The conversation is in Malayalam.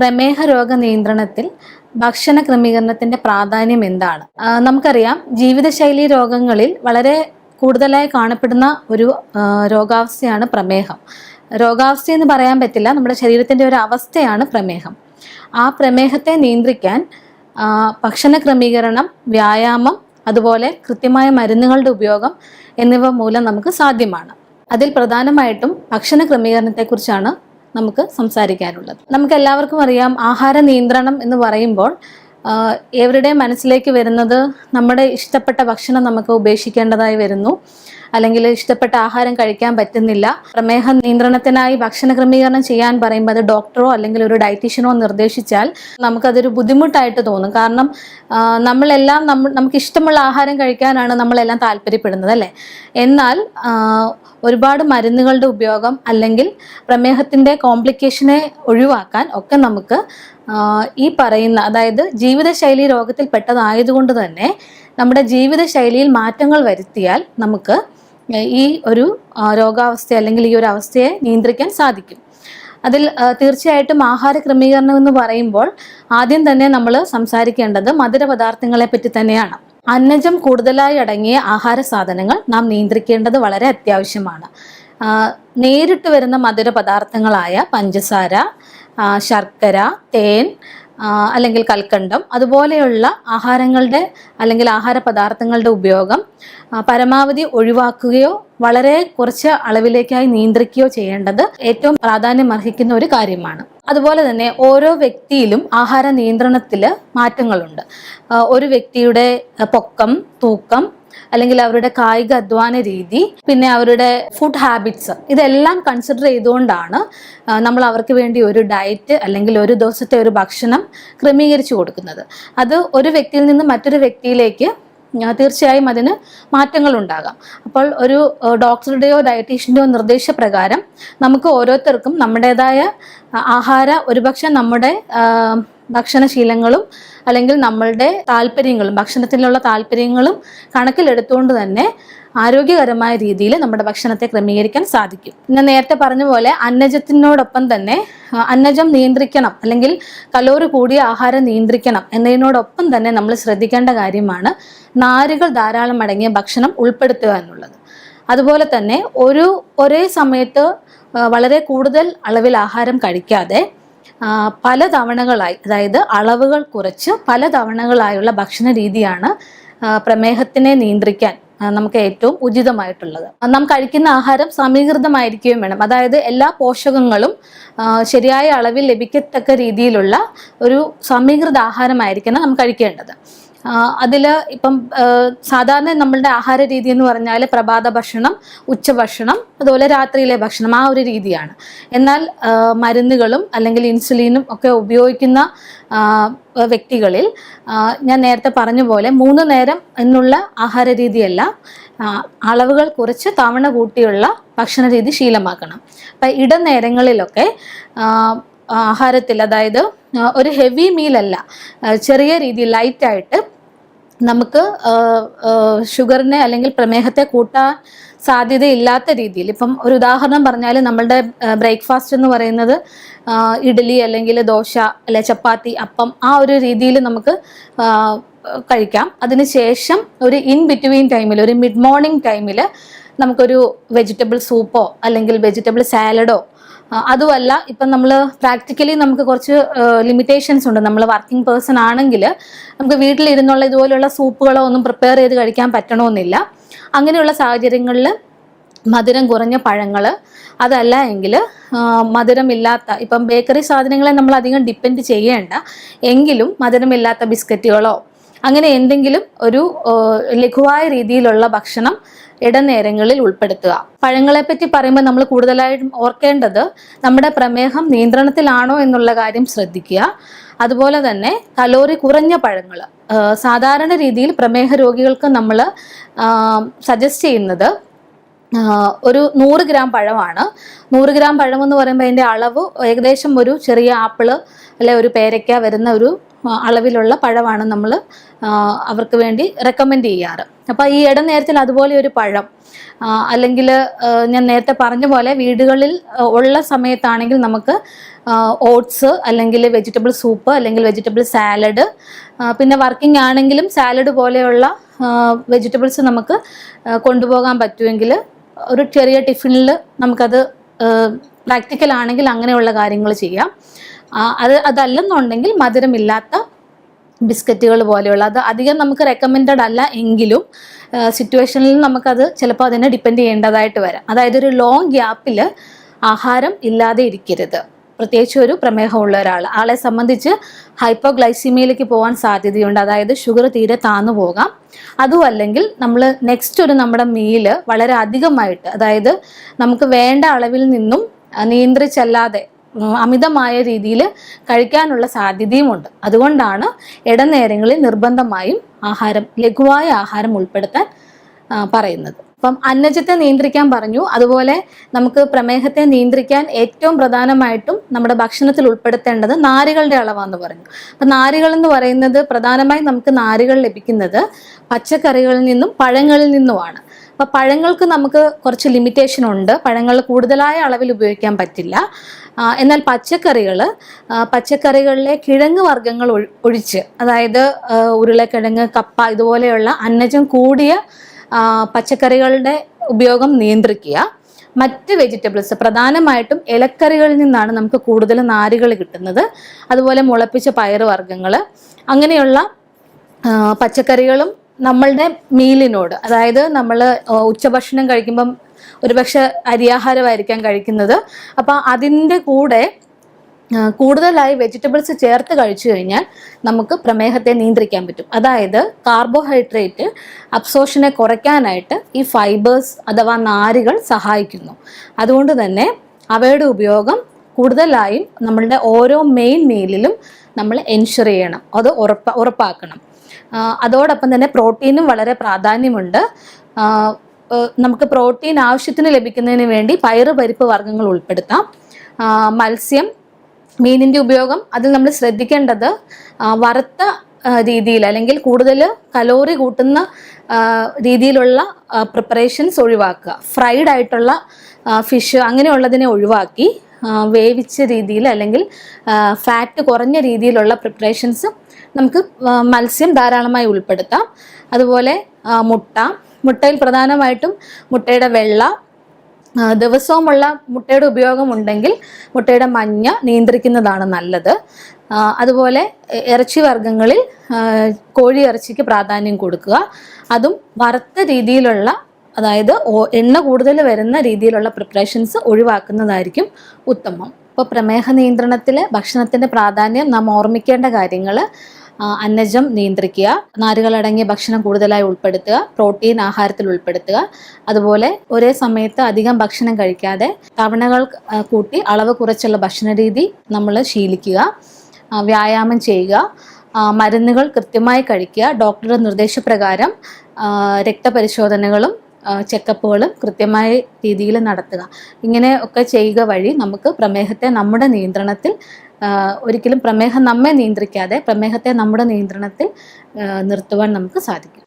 പ്രമേഹ രോഗ നിയന്ത്രണത്തിൽ ഭക്ഷണ ക്രമീകരണത്തിന്റെ പ്രാധാന്യം എന്താണ്? നമുക്കറിയാം, ജീവിതശൈലി രോഗങ്ങളിൽ വളരെ കൂടുതലായി കാണപ്പെടുന്ന ഒരു രോഗാവസ്ഥയാണ് പ്രമേഹം. രോഗാവസ്ഥ എന്ന് പറയാൻ പറ്റില്ല, നമ്മുടെ ശരീരത്തിന്റെ ഒരു അവസ്ഥയാണ് പ്രമേഹം. ആ പ്രമേഹത്തെ നിയന്ത്രിക്കാൻ ഭക്ഷണ ക്രമീകരണം, വ്യായാമം, അതുപോലെ കൃത്യമായ മരുന്നുകളുടെ ഉപയോഗം എന്നിവ മൂലം നമുക്ക് സാധ്യമാണ്. അതിൽ പ്രധാനമായിട്ടും ഭക്ഷണ ക്രമീകരണത്തെക്കുറിച്ചാണ് നമുക്ക് സംസാരിക്കാനുള്ളത്. നമുക്ക് എല്ലാവർക്കും അറിയാം, ആഹാര നിയന്ത്രണം എന്ന് പറയുമ്പോൾ എവരുടെ മനസ്സിലേക്ക് വരുന്നത് നമ്മുടെ ഇഷ്ടപ്പെട്ട ഭക്ഷണം നമുക്ക് ഉപേക്ഷിക്കേണ്ടതായി വരുന്നു, അല്ലെങ്കിൽ ഇഷ്ടപ്പെട്ട ആഹാരം കഴിക്കാൻ പറ്റുന്നില്ല. പ്രമേഹ നിയന്ത്രണത്തിനായി ഭക്ഷണ ക്രമീകരണം ചെയ്യാൻ പറയുമ്പോൾ അത് ഡോക്ടറോ അല്ലെങ്കിൽ ഒരു ഡയറ്റീഷ്യനോ നിർദ്ദേശിച്ചാൽ നമുക്കതൊരു ബുദ്ധിമുട്ടായിട്ട് തോന്നും. കാരണം നമ്മളെല്ലാം നമുക്ക് ഇഷ്ടമുള്ള ആഹാരം കഴിക്കാനാണ് നമ്മളെല്ലാം താല്പര്യപ്പെടുന്നത്, അല്ലേ? എന്നാൽ ഒരുപാട് മരുന്നുകളുടെ ഉപയോഗം അല്ലെങ്കിൽ പ്രമേഹത്തിൻ്റെ കോംപ്ലിക്കേഷനെ ഒഴിവാക്കാൻ ഒക്കെ നമുക്ക് ഈ പറയുന്ന, അതായത് ജീവിതശൈലി രോഗത്തിൽ പെട്ടതായതുകൊണ്ട് തന്നെ നമ്മുടെ ജീവിതശൈലിയിൽ മാറ്റങ്ങൾ വരുത്തിയാൽ നമുക്ക് ഈ ഒരു രോഗാവസ്ഥ അല്ലെങ്കിൽ ഈ ഒരു അവസ്ഥയെ നിയന്ത്രിക്കാൻ സാധിക്കും. അതിൽ തീർച്ചയായിട്ടും ആഹാര ക്രമീകരണം എന്ന് പറയുമ്പോൾ ആദ്യം തന്നെ നമ്മൾ സംസാരിക്കേണ്ടത് മധുരപദാർത്ഥങ്ങളെ പറ്റി തന്നെയാണ്. അന്നജം കൂടുതലായി അടങ്ങിയ ആഹാര സാധനങ്ങൾ നാം നിയന്ത്രിക്കേണ്ടത് വളരെ അത്യാവശ്യമാണ്. നേരിട്ട് വരുന്ന മധുരപദാർത്ഥങ്ങളായ പഞ്ചസാര, ശർക്കര, തേൻ അല്ലെങ്കിൽ കൽക്കണ്ടം അതുപോലെയുള്ള ആഹാരങ്ങളുടെ അല്ലെങ്കിൽ ആഹാര പദാർത്ഥങ്ങളുടെ ഉപയോഗം പരമാവധി ഒഴിവാക്കുകയോ വളരെ കുറച്ച് അളവിലേക്കായി നിയന്ത്രിക്കുകയോ ചെയ്യേണ്ടത് ഏറ്റവും പ്രാധാന്യം അർഹിക്കുന്ന ഒരു കാര്യമാണ്. അതുപോലെ തന്നെ ഓരോ വ്യക്തിയിലും ആഹാര നിയന്ത്രണത്തിൽ മാറ്റങ്ങളുണ്ട്. ഒരു വ്യക്തിയുടെ പൊക്കം, തൂക്കം, അല്ലെങ്കിൽ അവരുടെ കായിക അധ്വാന രീതി, പിന്നെ അവരുടെ ഫുഡ് ഹാബിറ്റ്സ്, ഇതെല്ലാം കൺസിഡർ ചെയ്തുകൊണ്ടാണ് നമ്മൾ അവർക്ക് വേണ്ടി ഒരു ഡയറ്റ് അല്ലെങ്കിൽ ഒരു ദിവസത്തെ ഒരു ഭക്ഷണം ക്രമീകരിച്ചു കൊടുക്കുന്നത്. അത് ഒരു വ്യക്തിയിൽ നിന്ന് മറ്റൊരു വ്യക്തിയിലേക്ക് തീർച്ചയായും അതിന് മാറ്റങ്ങൾ ഉണ്ടാകാം. അപ്പോൾ ഒരു ഡോക്ടറുടെയോ ഡയറ്റീഷ്യൻ്റെയോ നിർദ്ദേശപ്രകാരം നമുക്ക് ഓരോരുത്തർക്കും നമ്മുടേതായ ഒരുപക്ഷെ നമ്മുടെ ഭക്ഷണശീലങ്ങളും അല്ലെങ്കിൽ നമ്മളുടെ താല്പര്യങ്ങളും ഭക്ഷണത്തിലുള്ള താല്പര്യങ്ങളും കണക്കിലെടുത്തുകൊണ്ട് തന്നെ ആരോഗ്യകരമായ രീതിയിൽ നമ്മുടെ ഭക്ഷണത്തെ ക്രമീകരിക്കാൻ സാധിക്കും. ഞാൻ നേരത്തെ പറഞ്ഞ പോലെ അന്നജത്തിനോടൊപ്പം തന്നെ അന്നജം നിയന്ത്രിക്കണം അല്ലെങ്കിൽ കലോറി കൂടിയ ആഹാരം നിയന്ത്രിക്കണം എന്നതിനോടൊപ്പം തന്നെ നമ്മൾ ശ്രദ്ധിക്കേണ്ട കാര്യമാണ് നാരുകൾ ധാരാളം അടങ്ങിയ ഭക്ഷണം ഉൾപ്പെടുത്തുക എന്നുള്ളത്. അതുപോലെ തന്നെ ഒരേ സമയത്ത് വളരെ കൂടുതൽ അളവിൽ ആഹാരം കഴിക്കാതെ പല തവണകളായി, അതായത് അളവുകൾ കുറച്ച് പല തവണകളായുള്ള ഭക്ഷണ രീതിയാണ് പ്രമേഹത്തിനെ നിയന്ത്രിക്കാൻ നമുക്ക് ഏറ്റവും ഉചിതമായിട്ടുള്ളത്. നാം കഴിക്കുന്ന ആഹാരം സമീകൃതമായിരിക്കുകയും വേണം. അതായത് എല്ലാ പോഷകങ്ങളും ശരിയായ അളവിൽ ലഭിക്കത്തക്ക രീതിയിലുള്ള ഒരു സമീകൃത ആഹാരമായിരിക്കണം നാം കഴിക്കേണ്ടത്. അതിൽ ഇപ്പം സാധാരണ നമ്മളുടെ ആഹാര രീതി എന്ന് പറഞ്ഞാൽ പ്രഭാത ഭക്ഷണം, ഉച്ചഭക്ഷണം, അതുപോലെ രാത്രിയിലെ ഭക്ഷണം, ആ ഒരു രീതിയാണ്. എന്നാൽ മരുന്നുകളും അല്ലെങ്കിൽ ഇൻസുലിനും ഒക്കെ ഉപയോഗിക്കുന്ന വ്യക്തികളിൽ ഞാൻ നേരത്തെ പറഞ്ഞ പോലെ 3 നേരം എന്നുള്ള ആഹാര രീതിയല്ല, അളവുകൾ കുറച്ച് തവണ കൂട്ടിയുള്ള ഭക്ഷണ രീതി ശീലമാക്കണം. അപ്പം ഇടനേരങ്ങളിലൊക്കെ ആഹാരത്തിൽ, അതായത് ഒരു ഹെവി മീലല്ല, ചെറിയ രീതിയിൽ ലൈറ്റായിട്ട് നമുക്ക് ഷുഗറിനെ അല്ലെങ്കിൽ പ്രമേഹത്തെ കൂട്ടാൻ സാധ്യതയില്ലാത്ത രീതിയിൽ, ഇപ്പം ഒരു ഉദാഹരണം പറഞ്ഞാൽ നമ്മളുടെ ബ്രേക്ക്ഫാസ്റ്റ് എന്ന് പറയുന്നത് ഇഡ്ഡലി അല്ലെങ്കിൽ ദോശ അല്ലെ ചപ്പാത്തി, അപ്പം, ആ ഒരു രീതിയിൽ നമുക്ക് കഴിക്കാം. അതിനുശേഷം ഒരു ഇൻ ബിറ്റ്വീൻ ടൈമിൽ, ഒരു മിഡ് മോർണിംഗ് ടൈമിൽ നമുക്കൊരു വെജിറ്റബിൾ സൂപ്പോ അല്ലെങ്കിൽ വെജിറ്റബിൾ സാലഡോ, അതുമല്ല ഇപ്പം നമ്മൾ പ്രാക്ടിക്കലി നമുക്ക് കുറച്ച് ലിമിറ്റേഷൻസ് ഉണ്ട്. നമ്മൾ വർക്കിംഗ് പേഴ്സൺ ആണെങ്കിൽ നമുക്ക് വീട്ടിലിരുന്നുള്ള ഇതുപോലുള്ള സൂപ്പുകളോ ഒന്നും പ്രിപ്പയർ ചെയ്ത് കഴിക്കാൻ പറ്റണമെന്നില്ല. അങ്ങനെയുള്ള സാഹചര്യങ്ങളിൽ മധുരം കുറഞ്ഞ പഴങ്ങൾ, അതല്ല എങ്കിൽ മധുരമില്ലാത്ത, ഇപ്പം ബേക്കറി സാധനങ്ങളെ നമ്മൾ അധികം ഡിപ്പെൻഡ് ചെയ്യേണ്ട, എങ്കിലും മധുരമില്ലാത്ത ബിസ്ക്കറ്റുകളോ അങ്ങനെ എന്തെങ്കിലും ഒരു ലഘുവായ രീതിയിലുള്ള ഭക്ഷണം ഇടനേരങ്ങളിൽ ഉൾപ്പെടുത്തുക. പഴങ്ങളെപ്പറ്റി പറയുമ്പോൾ നമ്മൾ കൂടുതലായിട്ടും ഓർക്കേണ്ടത് നമ്മുടെ പ്രമേഹം നിയന്ത്രണത്തിലാണോ എന്നുള്ള കാര്യം ശ്രദ്ധിക്കുക. അതുപോലെ തന്നെ കലോറി കുറഞ്ഞ പഴങ്ങൾ, സാധാരണ രീതിയിൽ പ്രമേഹ രോഗികൾക്ക് നമ്മൾ സജസ്റ്റ് ചെയ്യുന്നത് ഒരു 100 ഗ്രാം പഴമാണ്. 100 ഗ്രാം പഴമെന്ന് പറയുമ്പോൾ അതിൻ്റെ അളവ് ഏകദേശം ഒരു ചെറിയ ആപ്പിള് അല്ലെ ഒരു പേരയ്ക്ക വരുന്ന ഒരു അളവിലുള്ള പഴമാണ് നമ്മൾ അവർക്ക് വേണ്ടി റെക്കമെൻഡ് ചെയ്യാറ്. അപ്പോൾ ഈ ഇടനേരത്തിൽ അതുപോലെ ഒരു പഴം, അല്ലെങ്കിൽ ഞാൻ നേരത്തെ പറഞ്ഞ പോലെ വീടുകളിൽ ഉള്ള സമയത്താണെങ്കിൽ നമുക്ക് ഓട്സ് അല്ലെങ്കിൽ വെജിറ്റബിൾ സൂപ്പ് അല്ലെങ്കിൽ വെജിറ്റബിൾ സാലഡ്, പിന്നെ വർക്കിംഗ് ആണെങ്കിലും സാലഡ് പോലെയുള്ള വെജിറ്റബിൾസ് നമുക്ക് കൊണ്ടുപോകാൻ പറ്റുമെങ്കിൽ ഒരു ചെറിയ ടിഫിനിൽ നമുക്കത് പ്രാക്ടിക്കൽ ആണെങ്കിൽ അങ്ങനെയുള്ള കാര്യങ്ങൾ ചെയ്യാം. അതല്ലെന്നുണ്ടെങ്കിൽ മധുരമില്ലാത്ത ബിസ്ക്കറ്റുകൾ പോലെയുള്ള, അത് അധികം നമുക്ക് റെക്കമെൻഡഡ് അല്ല എങ്കിലും സിറ്റുവേഷനിൽ നമുക്കത് ചിലപ്പോൾ അതിനെ ഡിപ്പെൻഡ് ചെയ്യേണ്ടതായിട്ട് വരാം. അതായത് ഒരു ലോങ് ഗ്യാപ്പിൽ ആഹാരം ഇല്ലാതെ ഇരിക്കരുത്. പ്രത്യേകിച്ച് ഒരു പ്രമേഹമുള്ള ആളെ സംബന്ധിച്ച് ഹൈപ്പോഗ്ലൈസീമിയയിലേക്ക് പോകാൻ സാധ്യതയുണ്ട്. അതായത് ഷുഗർ തീരെ താന്നു പോകാം. അതും അല്ലെങ്കിൽ നമ്മൾ നെക്സ്റ്റ് ഒരു നമ്മുടെ മീല് വളരെ അധികമായിട്ട്, അതായത് നമുക്ക് വേണ്ട അളവിൽ നിന്നും നിയന്ത്രിച്ചല്ലാതെ അമിതമായ രീതിയിൽ കഴിക്കാനുള്ള സാധ്യതയുമുണ്ട്. അതുകൊണ്ടാണ് ഇടനേരങ്ങളിൽ നിർബന്ധമായും ലഘുവായ ആഹാരം ഉൾപ്പെടുത്താൻ പറയുന്നത്. അപ്പം അന്നജത്തെ നിയന്ത്രിക്കാൻ പറഞ്ഞു. അതുപോലെ നമുക്ക് പ്രമേഹത്തെ നിയന്ത്രിക്കാൻ ഏറ്റവും പ്രധാനമായിട്ടും നമ്മുടെ ഭക്ഷണത്തിൽ ഉൾപ്പെടുത്തേണ്ടത് നാരുകളുടെ അളവാന്ന് പറഞ്ഞു. അപ്പം നാരുകൾ എന്ന് പറയുന്നത് പ്രധാനമായും നമുക്ക് നാരുകൾ ലഭിക്കുന്നത് പച്ചക്കറികളിൽ നിന്നും പഴങ്ങളിൽ നിന്നുമാണ്. അപ്പം പഴങ്ങൾക്ക് നമുക്ക് കുറച്ച് ലിമിറ്റേഷൻ ഉണ്ട്. പഴങ്ങൾ കൂടുതലായ അളവിൽ ഉപയോഗിക്കാൻ പറ്റില്ല. എന്നാൽ പച്ചക്കറികളിലെ കിഴങ്ങ് വർഗ്ഗങ്ങൾ ഒഴിച്ച്, അതായത് ഉരുളക്കിഴങ്ങ്, കപ്പ ഇതുപോലെയുള്ള അന്നജം കൂടിയ പച്ചക്കറികളുടെ ഉപയോഗം നിയന്ത്രിക്കുക. മറ്റ് വെജിറ്റബിൾസ്, പ്രധാനമായിട്ടും ഇലക്കറികളിൽ നിന്നാണ് നമുക്ക് കൂടുതൽ നാരുകൾ കിട്ടുന്നത്. അതുപോലെ മുളപ്പിച്ച പയറ് വർഗ്ഗങ്ങൾ, അങ്ങനെയുള്ള പച്ചക്കറികളും നമ്മളുടെ മീലിനോട്, അതായത് നമ്മൾ ഉച്ചഭക്ഷണം കഴിക്കുമ്പം ഒരുപക്ഷെ അരിയാഹാരമായിരിക്കാം കഴിക്കുന്നത്. അപ്പം അതിൻ്റെ കൂടെ കൂടുതലായി വെജിറ്റബിൾസ് ചേർത്ത് കഴിച്ചു കഴിഞ്ഞാൽ നമുക്ക് പ്രമേഹത്തെ നിയന്ത്രിക്കാൻ പറ്റും. അതായത് കാർബോഹൈഡ്രേറ്റ് അബ്സോർഷനെ കുറയ്ക്കാനായിട്ട് ഈ ഫൈബേഴ്സ് അഥവാ നാരുകൾ സഹായിക്കുന്നു. അതുകൊണ്ട് തന്നെ അവയുടെ ഉപയോഗം കൂടുതലായും നമ്മളുടെ ഓരോ മെയിൻ മീലിലും നമ്മൾ എൻഷുർ ചെയ്യണം, അത് ഉറപ്പാക്കണം. അതോടൊപ്പം തന്നെ പ്രോട്ടീനും വളരെ പ്രാധാന്യമുണ്ട്. നമുക്ക് പ്രോട്ടീൻ ആവശ്യത്തിന് ലഭിക്കുന്നതിന് വേണ്ടി പയറ് പരിപ്പ് വർഗ്ഗങ്ങൾ ഉൾപ്പെടുത്താം. മത്സ്യം, മീനിൻ്റെ ഉപയോഗം അതിൽ നമ്മൾ ശ്രദ്ധിക്കേണ്ടത് വറുത്ത രീതിയിൽ അല്ലെങ്കിൽ കൂടുതൽ കലോറി കൂട്ടുന്ന രീതിയിലുള്ള പ്രിപ്പറേഷൻസ് ഒഴിവാക്കുക. ഫ്രൈഡ് ആയിട്ടുള്ള ഫിഷ് അങ്ങനെയുള്ളതിനെ ഒഴിവാക്കി വേവിച്ച രീതിയിൽ അല്ലെങ്കിൽ ഫാറ്റ് കുറഞ്ഞ രീതിയിലുള്ള പ്രിപ്പറേഷൻസ് നമുക്ക് മത്സ്യം ധാരാളമായി ഉൾപ്പെടുത്താം. അതുപോലെ മുട്ടയിൽ പ്രധാനമായിട്ടും മുട്ടയുടെ വെള്ള, ദിവസവുമുള്ള മുട്ടയുടെ ഉപയോഗം ഉണ്ടെങ്കിൽ മുട്ടയുടെ മഞ്ഞ നിയന്ത്രിക്കുന്നതാണ് നല്ലത്. അതുപോലെ ഇറച്ചി വർഗ്ഗങ്ങളിൽ കോഴി ഇറച്ചിക്ക് പ്രാധാന്യം കൊടുക്കുക. അതും വറുത്ത രീതിയിലുള്ള, അതായത് എണ്ണ കൂടുതൽ വരുന്ന രീതിയിലുള്ള പ്രിപ്പറേഷൻസ് ഒഴിവാക്കുന്നതായിരിക്കും ഉത്തമം. ഇപ്പോൾ പ്രമേഹ നിയന്ത്രണത്തിൽ ഭക്ഷണത്തിൻ്റെ പ്രാധാന്യം നാം ഓർമ്മിക്കേണ്ട കാര്യങ്ങൾ: അന്നജം നിയന്ത്രിക്കുക, നാരുകളടങ്ങിയ ഭക്ഷണം കൂടുതലായി ഉൾപ്പെടുത്തുക, പ്രോട്ടീൻ ആഹാരത്തിൽ ഉൾപ്പെടുത്തുക, അതുപോലെ ഒരേ സമയത്ത് അധികം ഭക്ഷണം കഴിക്കാതെ തവണകൾ കൂട്ടി അളവ് കുറച്ചുള്ള ഭക്ഷണ രീതി നമ്മൾ ശീലിക്കുക, വ്യായാമം ചെയ്യുക, മരുന്നുകൾ കൃത്യമായി കഴിക്കുക, ഡോക്ടറുടെ നിർദ്ദേശപ്രകാരം രക്തപരിശോധനകളും ചെക്കപ്പുകളും കൃത്യമായ രീതിയിൽ നടത്തുക. ഇങ്ങനെ ഒക്കെ ചെയ്യുക വഴി നമുക്ക് പ്രമേഹത്തെ നമ്മുടെ നിയന്ത്രണത്തിൽ, ഒരിക്കലും പ്രമേഹം നമ്മെ നിയന്ത്രിക്കാതെ പ്രമേഹത്തെ നമ്മുടെ നിയന്ത്രണത്തിൽ നിർത്തുവാൻ നമുക്ക് സാധിക്കും.